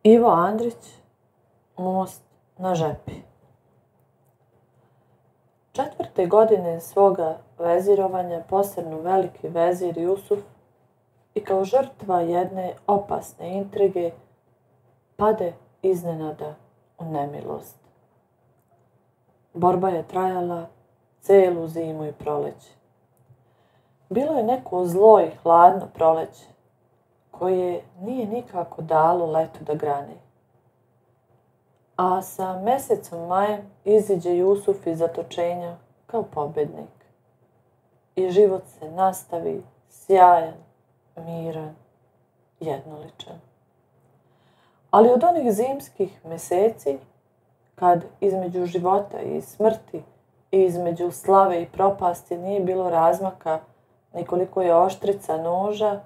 Ivo Andrić, Most na Žepi. 4. godine svoga vezirovanja posebno veliki vezir Jusuf i kao žrtva jedne opasne intrige pade iznenada u nemilost. Borba je trajala celu zimu i proleće. Bilo je neko zlo i hladno proleće koje nije nikako dalo letu da grani. A sa mesecom majem iziđe Jusuf iz zatočenja kao pobednik. I život se nastavi sjajan, miran, jednoličan. Ali od onih zimskih meseci, kad između života i smrti i između slave i propasti nije bilo razmaka, nikoliko je oštrica noža,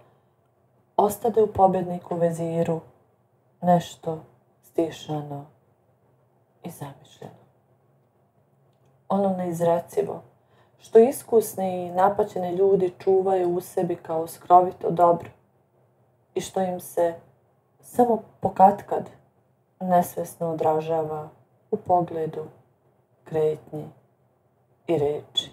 ostade u pobedniku veziru nešto stišano i zamišljeno. Ono neizrecivo, što iskusni i napaćeni ljudi čuvaju u sebi kao skrovito dobro i što im se samo pokatkad nesvesno odražava u pogledu, kretnji i reči.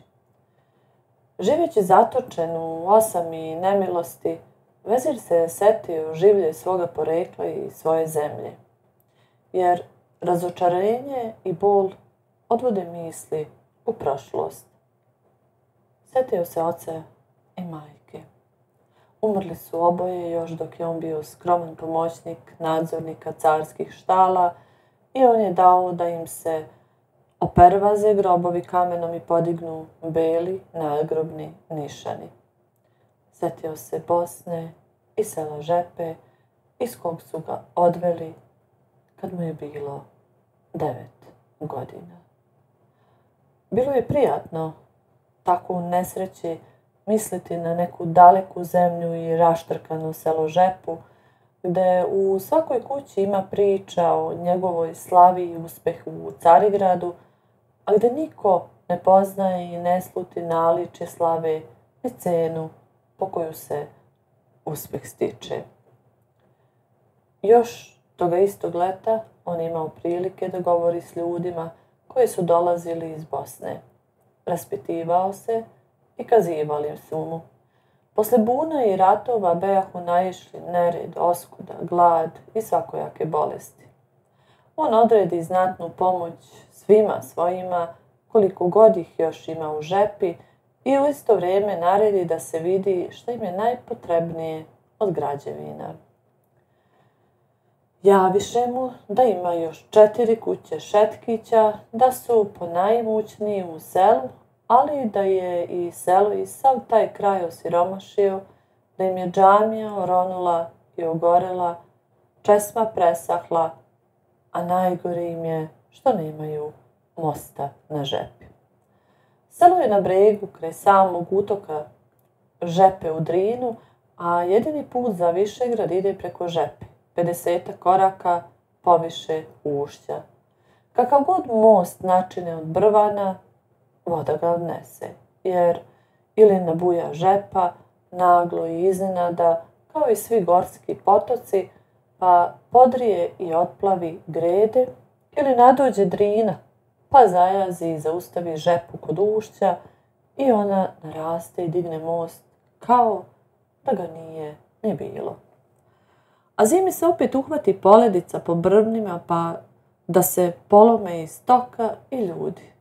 Živeći zatočen u osami i nemilosti, vezir se je setio življe svoga porekla i svoje zemlje, jer razočarenje i bol odvode misli u prošlost. Setio se oca i majke. Umrli su oboje još dok je on bio skroman pomoćnik nadzornika carskih štala i on je dao da im se opervaze grobovi kamenom i podignu beli nadgrobni nišani. Setio se Bosne i sela Žepe iz kog su ga odveli kad mu je bilo 9 godina. Bilo je prijatno tako u nesreći misliti na neku daleku zemlju i raštrkano selo Žepu, gde u svakoj kući ima priča o njegovoj slavi i uspehu u Carigradu, a gde niko ne poznaje i ne sluti naličje slave ni cenu po koju se uspeh stiče. Još toga istog leta on imao prilike da govori s ljudima koji su dolazili iz Bosne. Raspitivao se i kazivali su mu. Posle buna i ratova bejahu naišli nered, oskuda, glad i svakojake bolesti. On odredi znatnu pomoć svima svojima, koliko god ih još ima u žepi, i u isto vrijeme naredi da se vidi što im je najpotrebnije od građevina. Javiše mu da ima još 4 kuće šetkića, da su ponajmućniji u selu, ali da je i selo i sav taj kraj osiromašio, da im je džamija oronula i ogorela, česma presahla, a najgore im je što nemaju mosta na Žepi. Selo je na bregu kraj samog utoka Žepe u Drinu, a jedini put za Višegrad ide preko Žepe, 50 koraka poviše ušća. Kakav god most načine od brvana, voda ga odnese, jer ili nabuja Žepa, naglo i iznenada, kao i svi gorski potoci, pa podrije i otplavi grede, ili nadođe Drina, pa zajazi i zaustavi Žepu kod ušća i ona naraste i digne most kao da ga nije ni bilo. A zimi se opet uhvati poledica po brvnima pa da se polome i stoka i ljudi.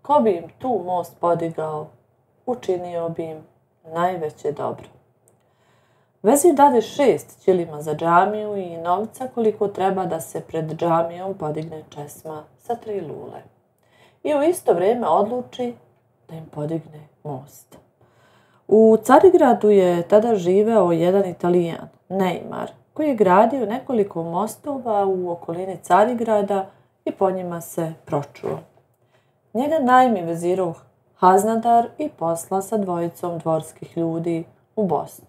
Ko bi im tu most podigao, učinio bi im najveće dobro. Vezir dade 6 ćilima za džamiju i novca koliko treba da se pred džamijom podigne česma sa 3 lule. I u isto vrijeme odluči da im podigne most. U Carigradu je tada živeo jedan Italijan, Neymar, koji je gradio nekoliko mostova u okolini Carigrada i po njima se pročuo. Njega najmi vezirov Haznadar i posla sa 2 dvorskih ljudi u Bosnu.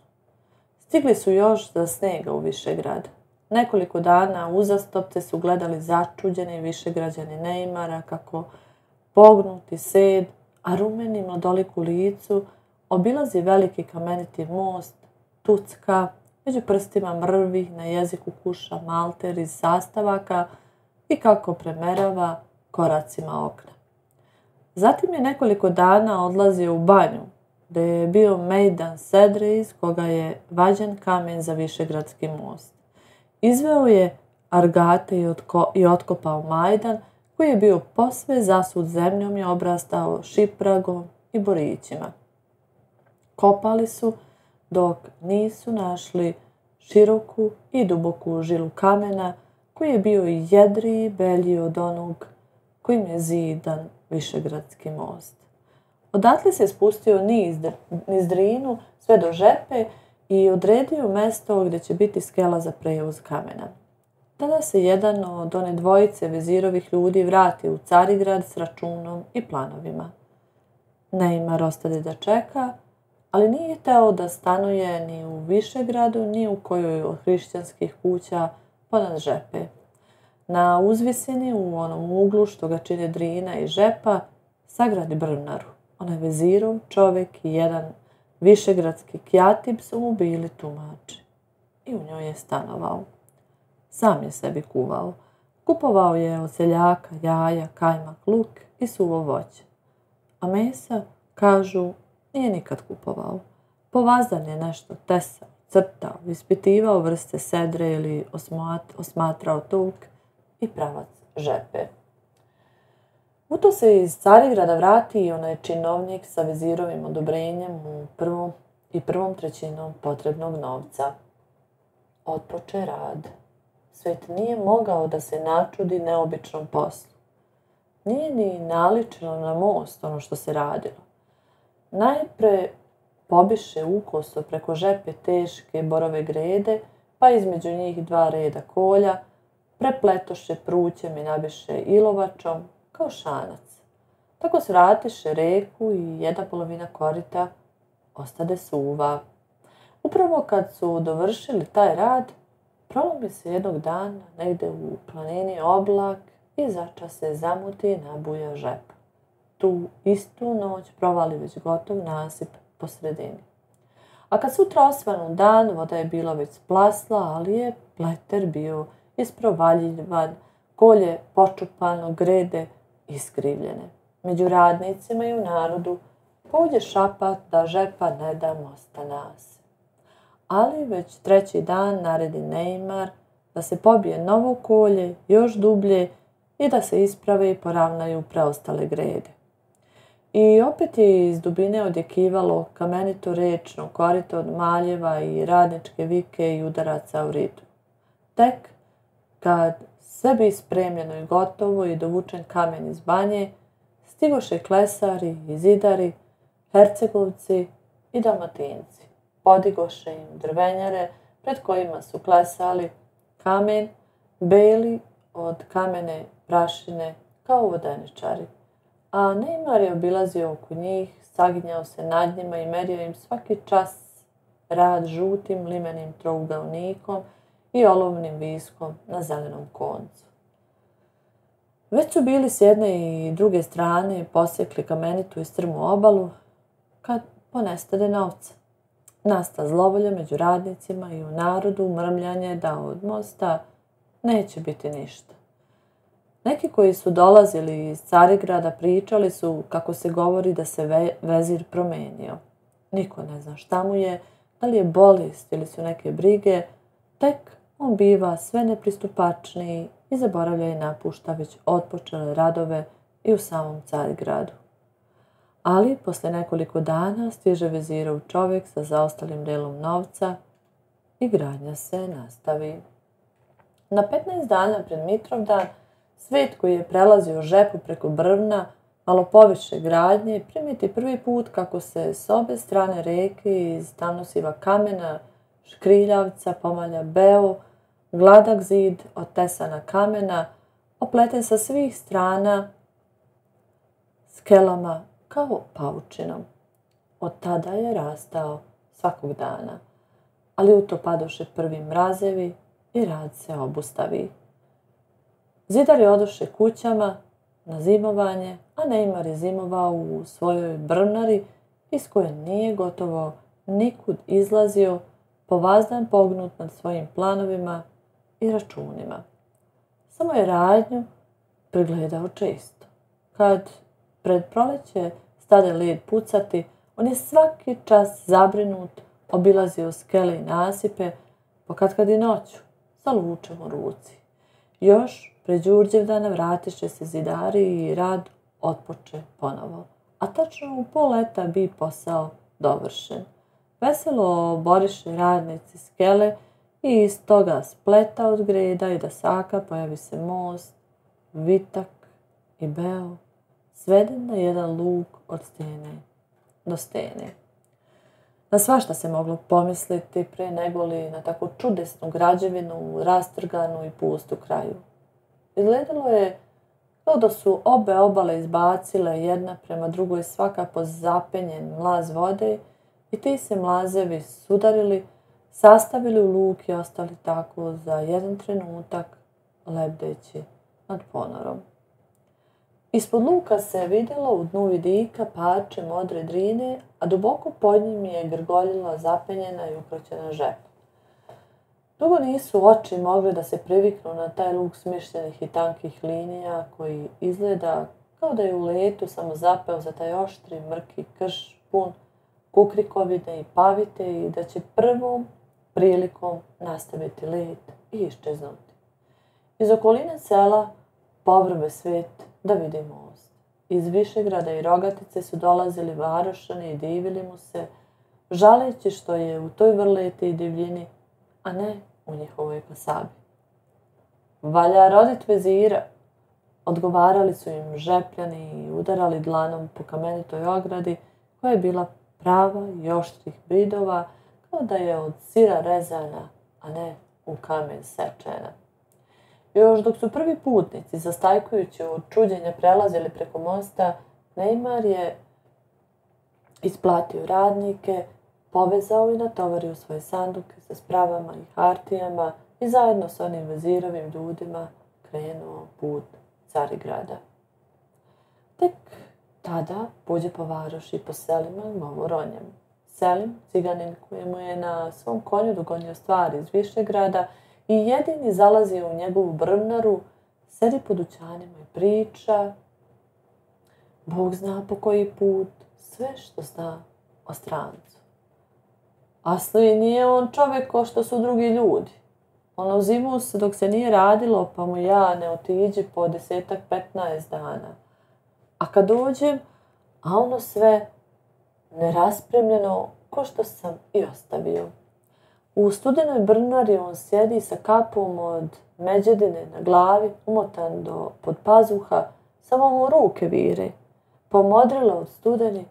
Stigli su još za snega u Višegrad. Nekoliko dana uzastopce su gledali začuđeni Višegrađani Neymara kako pognuti sed, a rumeni mladolik u licu obilazi veliki kameniti most, tucka među prstima mrvi, na jeziku kuša malter iz sastavaka i kako premerava koracima okna. Zatim je nekoliko dana odlazio u banju, gdje je bio mejdan sedre iz koga je vađen kamen za Višegradski most. Izveo je argate i otkopao majdan, koji je bio posve zasut zemljom i obrastao šipragom i borićima. Kopali su dok nisu našli široku i duboku žilu kamena, koji je bio jedriji i belji od onog kojim je zidan Višegradski most. Odatle se spustio niz Drinu sve do Žepe i odredio mesto gdje će biti skela za prevoz kamena. Tada se jedan od one dvojice vezirovih ljudi vrati u Carigrad s računom i planovima. Neimar ostade da čeka, ali nije hteo da stanuje ni u Višegradu, ni u kojoj od hrišćanskih kuća ponad Žepe. Na uzvisini u onom uglu što ga čine Drina i Žepa sagradi brvnaru. Onaj vezirov čovjek i jedan višegradski kjatib su mu bili tumači. I u njoj je stanovao. Sam je sebi kuvao. Kupovao je od seljaka jaja, kajmak, luk i suvo voće. A mesa, kažu, nije nikad kupovao. Povazdan je nešto tesao, crtao, ispitivao vrste sedre ili osmatrao tuk i pravac Žepe. U to se iz Carigrada vrati i onaj činovnik sa vezirovim odobrenjem u prvom trećinom potrebnog novca. Otpoče rad. Svet nije mogao da se načudi neobičnom poslu. Nije ni naličilo na most ono što se radilo. Najpre pobiše ukoso preko Žepe teške borove grede, pa između njih 2 reda kolja, prepletoše prućem i nabiše ilovačom kao šanac. Tako svratiše reku i jedna polovina korita ostade suva. Upravo kad su dovršili taj rad, prolomi se jednog dana negde u planini oblak i začas se zamuti i nabuja Žepa. Tu istu noć provali već gotov nasip po sredini. A kad sutra osvanu dan, voda je bila već splasla, ali je pleter bio isprovaljivan, kolje počupano, grede iskrivljene. Među radnicima i u narodu pođe šapat da Žepa ne da mosta nas. Ali već 3. dan naredi Neimar da se pobije novo kolje, još dublje i da se isprave i poravnaju preostale grede. I opet je iz dubine odjekivalo kamenito rečno korito od maljeva i radničke vike i udaraca u ritmu. Tek kad sve bi spremljeno i gotovo i dovučen kamen iz banje, stigoše klesari i zidari, hercegovci i dalmatinci. Podigoše im drvenjare pred kojima su klesali kamen, beli od kamene prašine kao vodeničari. A Neimar je obilazio oko njih, saginjao se nad njima i merio im svaki čas rad žutim limenim trougalnikom i olovnim viskom na zelenom koncu. Već su bili s jedne i druge strane posjekli kamenitu i strmu obalu, kad ponestade novca. Nasta zlovolja među radnicima i u narodu mrmljanje da od mosta neće biti ništa. Neki koji su dolazili iz Carigrada pričali su kako se govori da se vezir promenio. Niko ne zna šta mu je, da li je bolest ili su neke brige, tek on biva sve nepristupačniji i zaboravlja i napušta već otpočele radove i u samom Carigradu. Ali posle nekoliko dana stiže vezirov čovjek sa zaostalim delom novca i gradnja se nastavi. Na 15 dana pred Mitrovdan svet koji je prelazio Žepu preko brvna, malo poviše gradnje, primiti prvi put kako se s obe strane reke iz tamnosiva kamena, škriljavca, pomalja beo, gladak zid od tesana kamena, opleten sa svih strana skelama kao paučinom. Od tada je rastao svakog dana, ali u to padoše prvi mrazevi i rad se obustavi. Zidari odoše kućama na zimovanje, a Neimar je zimovao u svojoj brvnari iz koje nije gotovo nikud izlazio povazdan pognut nad svojim planovima i računima. Samo je radnju pregledao često. Kad pred proleće stade led pucati, on je svaki čas zabrinut obilazio skele i nasipe, pa kad i noću, sa lučem u ruci. Još pred Đurđevdana vratiše se zidari i rad otpoče ponovo. A tačno u pol leta bi posao dovršen. Veselo boriše radnici skele i iz toga spleta od greda i dasaka pojavi se most, vitak i beo, sveden na jedan luk od stene do stene. Na svašta se moglo pomisliti pre negoli na tako čudesnu građevinu, rastrganu i pustu kraju. Izgledalo je kao da su obe obale izbacile jedna prema drugoj svaka po zapenjen mlaz vode i ti se mlazevi sudarili, sastavili u luk i ostali tako za jedan trenutak lebdeći nad ponorom. Ispod luka se vidjelo u dnu vidika parče modre drine, a duboko pod njim je grgoljila zapenjena i ukroćena žepa. Dugo nisu oči mogli da se priviknu na taj luk smišljenih i tankih linija koji izgleda kao da je u letu samo zapeo za taj oštri, mrki krš pun kukrikovine i pavite i da će prvom prilikom nastaviti let i iščeznuti. Iz okoline sela povrbe svet da vidi most. Iz Višegrada i Rogatice su dolazili varošani i divili mu se, žaleći što je u toj vrleti i divljini, a ne u njihovoj kasabi. Valja rodit vezira, odgovarali su im žepljani i udarali dlanom po kamenitoj ogradi koja je bila prava i oštrih bridova, kao da je od sira rezana, a ne u kamen sečena. Još dok su prvi putnici, zastajkujući od čuđenja, prelazili preko mosta, Neymar je isplatio radnike, povezao i natovario svoje sanduke sa spravama i hartijama i zajedno s onim vezirovim ljudima krenuo put Carigrada. Tek tada pođe po varoši po selima govor o njemu. Selim, ciganin kojemu je na svom konju dogonio stvari iz Višegrada i jedini zalazio u njegovu brvnaru, sedi po dućanima i priča, Bog zna po koji put, sve što zna o strancu. Asli nije on čovjek ko što su drugi ljudi. On uzimu se dok se nije radilo, pa mu ja ne otiđi po 10-15 dana. A kad dođem, a ono sve neraspremljeno ko što sam i ostavio. U studenoj brvnari on sjedi sa kapom od međedine na glavi, umotan do pod pazuha, samo mu ruke vire. Pomodrilo od studeni,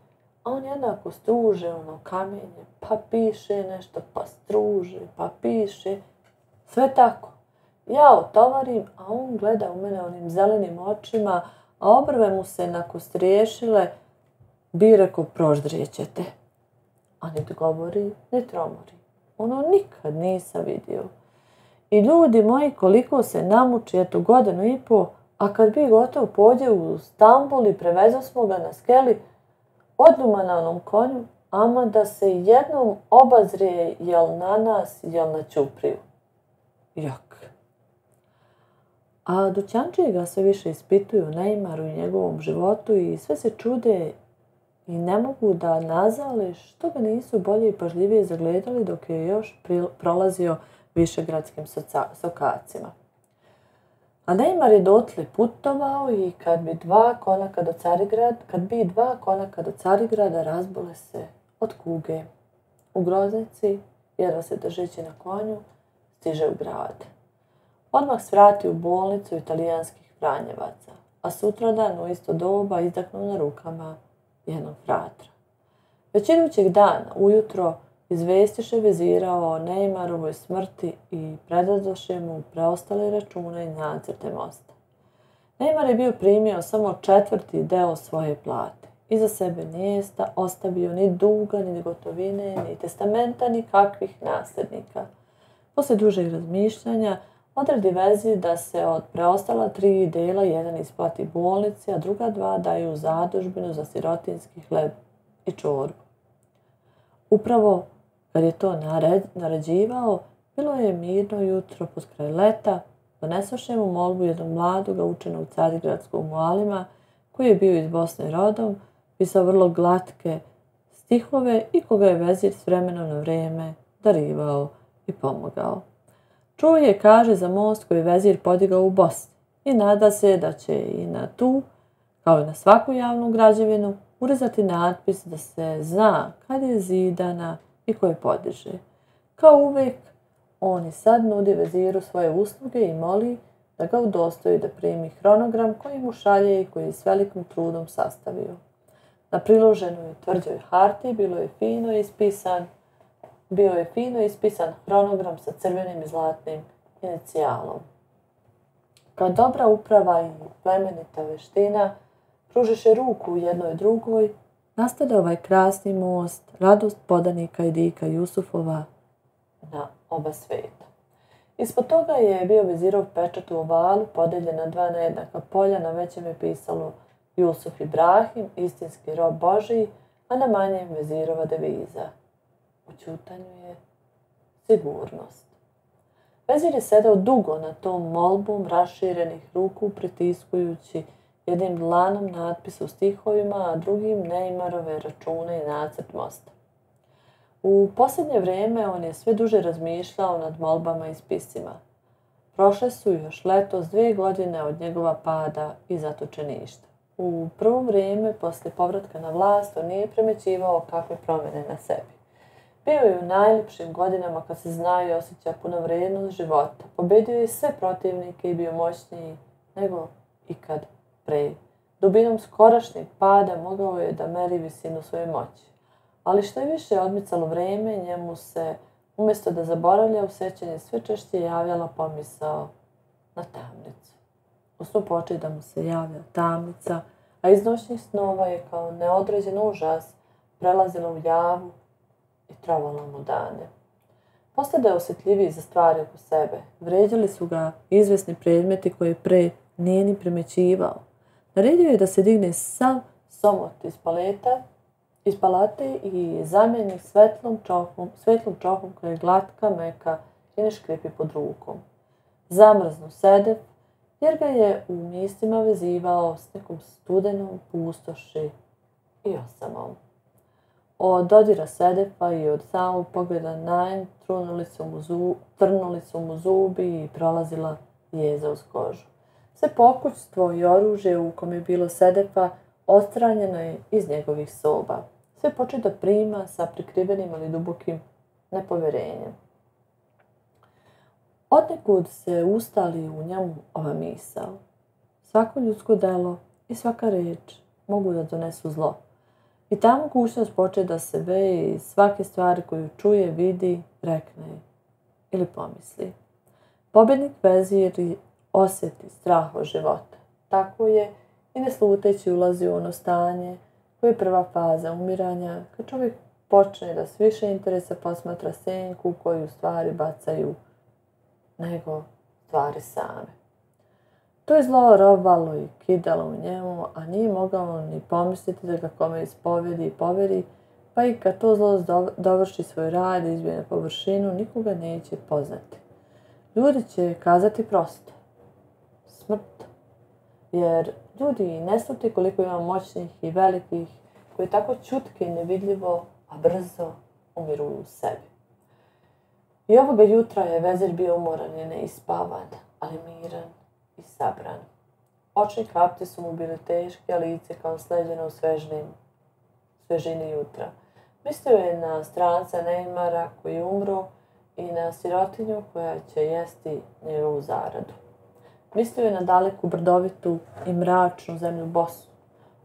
a on jednako struže ono kamenje, pa piše nešto, pa struže, pa piše. Sve tako. Ja otovarim, a on gleda u mene onim zelenim očima, a obrve mu se nako striješile, bi reko proždrijećete. A niti govori, ni tromori. Ono nikad nisam vidio. I ljudi moji, koliko se namuči, eto 1,5 godine, a kad bi gotovo pođe u Stambul i prevezo smo ga na skeli, odnuma na onom konju, ama da se jednom obazrije jel na nas, jel na Ćupriju. Jak. A dućančije ga sve više ispituju o Neymaru i njegovom životu i sve se čude i ne mogu da nazale što ga nisu bolje i pažljivije zagledali dok je još prolazio višegradskim sokacima. A Neymar je dotle putovao i kad bi dva konaka do Carigrada razbole se od kuge. U groznici, jedva se držeći na konju, stiže u grad. Odmah svrati u bolnicu italijanskih Franjevaca, a sutradan u isto doba izdahnu na rukama jednog fratra. Već idućeg dana, ujutro, izvestiše vezira o Neymarovoj smrti i predadoše mu preostale račune i nacrte mosta. Neymar je bio primio samo 1/4 deo svoje plate. Iza sebe nije ostavio ni duga, ni gotovine, ni testamenta, ni kakvih nasljednika. Posle dužeg razmišljanja odredi vezi da se od preostala 3 dela jedan isplati bolnici, a druga 2 daju u zadužbinu za sirotinski hleb i čorbu. Upravo Kad je to naređivao, bilo je mirno jutro poskraj leta, donesoše mu molbu jednog mladoga učenog carigradskog mualima, koji je bio iz Bosne rodom, pisao vrlo glatke stihove i koga je vezir s vremenom na vrijeme darivao i pomogao. Čuo je, kaže, za most koji je vezir podigao u Bosni i nada se da će i na tu, kao i na svaku javnu građevinu, urezati natpis da se zna kad je zidana i ko je podiže. Kao uvijek, on i sad nudi veziru svoje usluge i moli da ga udostoji da primi hronogram koji mu šalje i koji je s velikim trudom sastavio. Na priloženoj tvrđoj harti bio je fino ispisan hronogram sa crvenim i zlatnim inicijalom. Kad dobra uprava i plemenita veština pružiše ruku jednoj drugoj, nastade ovaj krasni most, radost podanika i dika Jusufova na oba svijeta. Ispod toga je bio vezirov pečat u ovalu, podeljen na dva nejednaka polja, na većem je pisalo Jusuf Ibrahim, istinski rob Božiji, a na manjem vezirova deviza. U ćutanju je sigurnost. Vezir je sedao dugo na tom molbom raširenih ruku, pritiskujući jednim dlanom natpis u stihovima, a drugim Neymarove račune i nacrt mosta. U posljednje vrijeme on je sve duže razmišljao nad molbama i spisima. Prošle su još letos 2 godine od njegova pada i zatočeništva. U prvo vrijeme, poslije povratka na vlast, on nije primećivao kakve promjene na sebi. Bio je u najljepšim godinama kad se zna i osjeća punovrednost života. Pobedio je sve protivnike i bio moćniji nego ikad pre. Dubinom skorašnjeg pada mogao je da meri visinu svoje moći. Ali što je više odmicalo vrijeme, njemu se, umjesto da zaboravlja u sjećanje, sve češće javljala pomisao na tamnicu. U snu počeo da mu se javlja tamnica, a iz noćnih snova je kao neodređen užas prelazila u javu i trovala mu dane. Postao je osjetljiviji za stvari oko sebe. Vređali su ga izvesni predmeti koje pre nije ni primećivao. Naredio je da se digne sav somot iz palate i zamijeni svetlom čohom koja je glatka, meka i ne škripi pod rukom. Zamrznu sedef, jer ga je u mislima vezivao s nekom studenom pustoši i osamom. Od dodira sedefa i od samog pogleda na njen trnuli su mu zubi i prolazila jeza uz kožu. Sve pokućstvo i oružje u kom je bilo sedefa odstranjeno je iz njegovih soba. Sve počeo da prima sa prikrivenim ali dubokim nepovjerenjem. Odnekud se ustali u njemu ova misao. Svako ljudsko delo i svaka reč mogu da donesu zlo. I ta mogućnost počeo da se veje iz svake stvari koju čuje, vidi, rekne ili pomisli. Pobjednik vezir osjeti strah od života. Tako je i nesluteći ulazi u ono stanje koje je prva faza umiranja, kad čovjek počne da s više interesa posmatra senku koju stvari bacaju nego stvari same. To je zlo rovalo i kidalo u njemu, a nije mogao ni pomisliti da ga kome ispovjedi i povjeri, pa i kad to zlo dovrši svoj rad i izbije na površinu, nikoga neće poznati. Ljudi će kazati prosto. Smrt. Jer ljudi ne sluti koliko ima moćnih i velikih, koji tako čutke i nevidljivo, a brzo umiruju u sebi. I ovoga jutra je vezir bio umoran i neispavan, ali miran i sabran. Očni kapci su mu bili teški, a lice kao sleđeno u svežini jutra. Mislio je na stranca Neymara koji umro i na sirotinju koja će jesti njegovu zaradu. Mislio je na daleku brdovitu i mračnu zemlju Bosnu.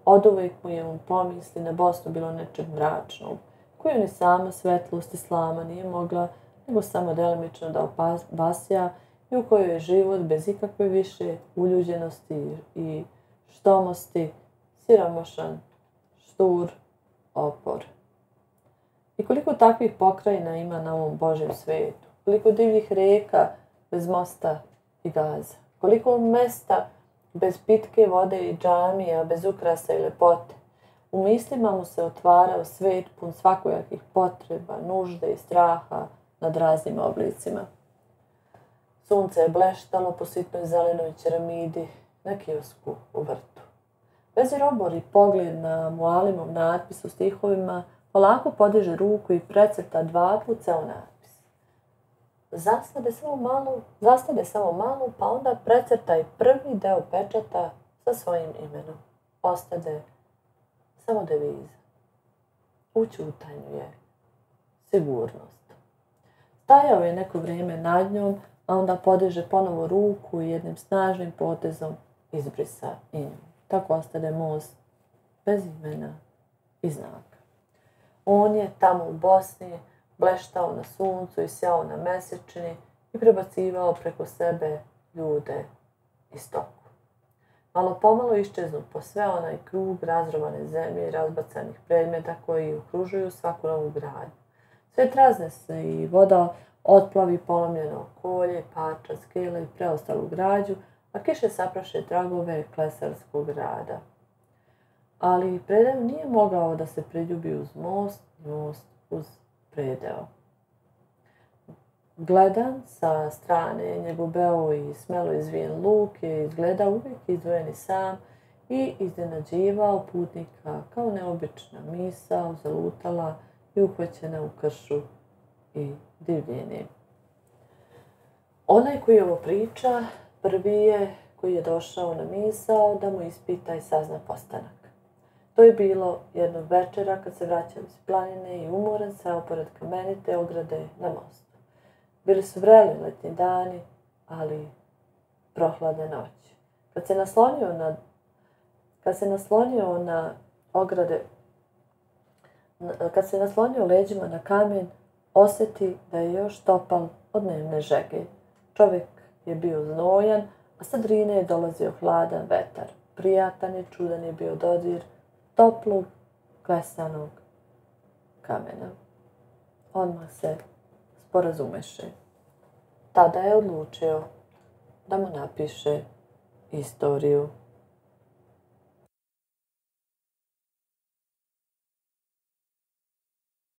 Oduvijek mu je u pomisli na Bosnu bilo nečeg mračnog, koju ni sama svetlost islama nije mogla, nego samo delimično da obasja i u kojoj je život bez ikakve više uljuđenosti i štomosti, siromašan, štur, opor. I koliko takvih pokrajina ima na ovom Božjem svijetu, koliko divljih rijeka bez mosta i gaza, koliko mesta bez pitke vode i džamija, bez ukrasa i lepote, U mislima mu se otvarao svet pun svakojakih potreba, nužde i straha nad raznim oblicima. Sunce je bleštalo po sitnoj zelenoj ceramidi na kiosku u vrtu. Bezirobori pogled na Mualimov natpis u stihovima polako podiže ruku i precrta 2 puta ceo natpis. Zastade samo malo, pa onda precrta i prvi deo pečata sa svojim imenom. Ostade samo deviza. U ćutanju je sigurnost. Stajao je neko vrijeme nad njom, a onda podiže ponovo ruku i jednim snažnim potezom izbrisa i nju. Tako ostade most bez imena i znaka. On je tamo u Bosni bleštao na suncu i sjao na mesečini i prebacivao preko sebe ljude i stoku. Malo pomalo iščeznu po sve onaj krug razrovane zemlje i razbacanih predmeta koji okružuju svaku novu gradnju. Sve razne se i voda otplavi polomljeno kolje, pača, skele i preostalu građu, a kiše sapraše tragove klesarskog rada. Ali predeo nije mogao da se priljubi uz most uz predeo. Gledan sa strane, njegov beo i smelo izvijen luk je izgledao uvijek izdvojen i sam i iznenađivao putnika kao neobična misao, zalutala i uhvaćena u kršu i divljini. Onaj koji ovo priča, prvi je koji je došao na misao da mu ispita i sazna postanak. To je bilo jednog večera kad se vraćao iz planine i umoran seo pored kamenite ograde na mostu. Bili su vreli letnji dani, ali prohladne noći. Kad se naslonio leđima na kamen, osjeti da je još topal od dnevne žege. Čovjek je bio znojan, a sa drine je dolazio hladan vetar. Prijatan i čudan je bio dodir toplog, klesanog kamena. Odmah se sporazumeše. Tada je odlučio da mu napiše istoriju.